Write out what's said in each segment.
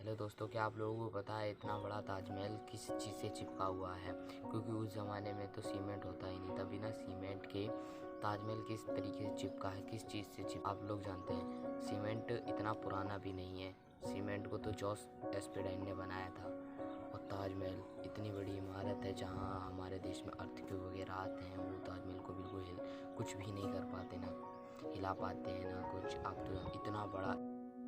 Hello दोस्तों, क्या आप लोगों को पता है इतना बड़ा ताजमहल किस चीज़ से चिपका हुआ है? क्योंकि उस ज़माने में तो सीमेंट होता ही नहीं था। बिना सीमेंट के ताजमहल किस तरीके से चिपका है, किस चीज़ से आप लोग जानते हैं? सीमेंट इतना पुराना भी नहीं है। सीमेंट को तो जॉस एस्पेडाइन ने बनाया था। और ताजमहल इतनी बड़ी इमारत है, जहाँ हमारे देश में अर्थक्वेक वगैरह आते हैं, वो ताजमहल को बिल्कुल कुछ भी नहीं कर पाते, ना हिला पाते हैं ना कुछ। आप तो इतना बड़ा,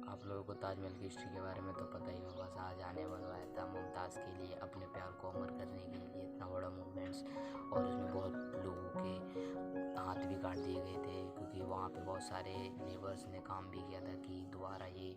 आप लोगों को ताजमहल की हिस्ट्री के बारे में तो पता ही होगा। शाहजहाँ ने बनवाया था मुमताज़ के लिए, अपने प्यार को अमर करने के लिए। इतना बड़ा मूवमेंट्स, और उसमें बहुत लोगों के हाथ भी काट दिए गए थे, क्योंकि वहाँ पे बहुत सारे लेबर्स ने काम भी किया था कि दोबारा ये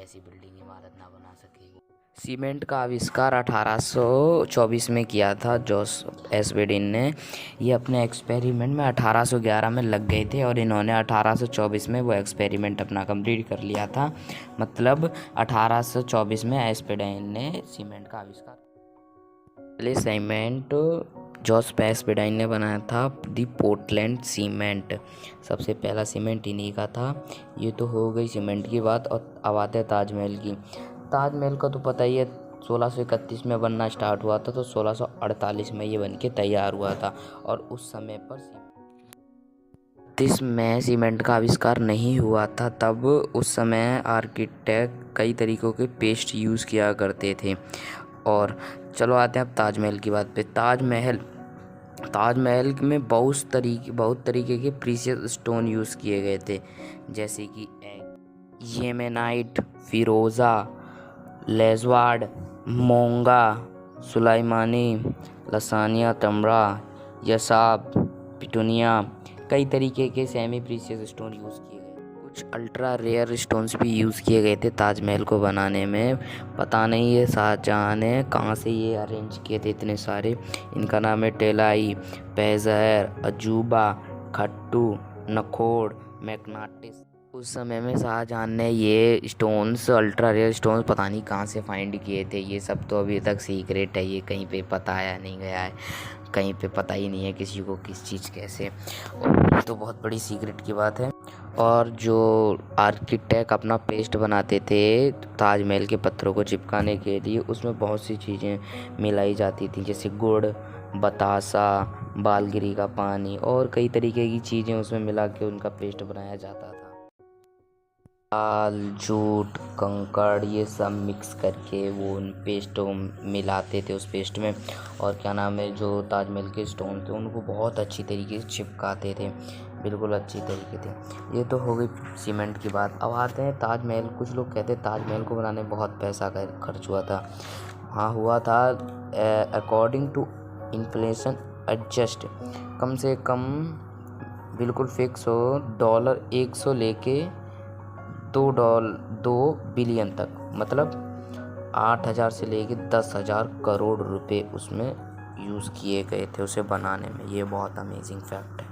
ऐसी बिल्डिंग इमारत ना बना सके। सीमेंट का आविष्कार 1824 में किया था जॉस एस्पेडिन ने। ये अपने एक्सपेरिमेंट में 1811 में लग गए थे, और इन्होंने 1824 में वो एक्सपेरिमेंट अपना कंप्लीट कर लिया था। मतलब 1824 में एस्पेडिन ने सीमेंट का आविष्कार। पहले सीमेंट जॉस एस्पेडिन ने बनाया था दी पोर्टलैंड सीमेंट। सबसे पहला सीमेंट इन्हीं का था। ये तो हो गई सीमेंट की बात, और अब आते हैं ताजमहल की। ताजमहल का तो पता ही है, 1631 में बनना स्टार्ट हुआ था, तो 1648 में ये बन के तैयार हुआ था। और उस समय पर में सीमेंट का आविष्कार नहीं हुआ था। तब उस समय आर्किटेक्ट कई तरीक़ों के पेस्ट यूज़ किया करते थे। और चलो आते हैं अब ताजमहल की बात पे। ताजमहल में बहुत तरीके के प्रीशियस स्टोन यूज़ किए गए थे, जैसे कि येमेनाइट, फिरोज़ा, लेज़वार्ड, मोंगा, सुलाइमानी, लसानिया तमरा, यसाब, पिटूनिया। कई तरीके के सेमी प्रीशियस स्टोन यूज़ किए गए। कुछ अल्ट्रा रेयर स्टोन्स भी यूज़ किए गए थे ताजमहल को बनाने में। पता नहीं ये शाहजहाँ ने कहाँ से ये अरेंज किए थे इतने सारे। इनका नाम है टेलाई, पैजहर, अजूबा, खट्टू, नखोड़, मैग्नाटिस। उस समय में शाहजहाँ ने ये स्टोन्स, अल्ट्रा रेयर स्टोन्स, पता नहीं कहाँ से फाइंड किए थे। ये सब तो अभी तक सीक्रेट है, ये कहीं पे बताया नहीं गया है, कहीं पे पता ही नहीं है किसी को किस चीज़ कैसे। और ये तो बहुत बड़ी सीक्रेट की बात है। और जो आर्किटेक्ट अपना पेस्ट बनाते थे ताजमहल के पत्थरों को चिपकाने के लिए, उसमें बहुत सी चीज़ें मिलाई जाती थी, जैसे गुड़, बतासा, बालगिरी का पानी, और कई तरीके की चीज़ें उसमें मिला के उनका पेस्ट बनाया जाता था। दाल, जूट, कंकड़, ये सब मिक्स करके वो उन पेस्ट को मिलाते थे उस पेस्ट में। और क्या नाम है, जो ताजमहल के स्टोन थे उनको बहुत अच्छी तरीके से चिपकाते थे, बिल्कुल अच्छी तरीके थे। ये तो हो गई सीमेंट की बात। अब आते हैं ताजमहल। कुछ लोग कहते हैं ताजमहल को बनाने में बहुत पैसा खर्च हुआ था। हाँ, हुआ था। अकॉर्डिंग टू इन्फ्लेशन एडजस्ट, कम से कम बिल्कुल फिक्स हो, $100 लेके $2 बिलियन तक, मतलब 8,000 से लेके 10,000 करोड़ रुपए उसमें यूज़ किए गए थे उसे बनाने में। ये बहुत अमेजिंग फैक्ट है।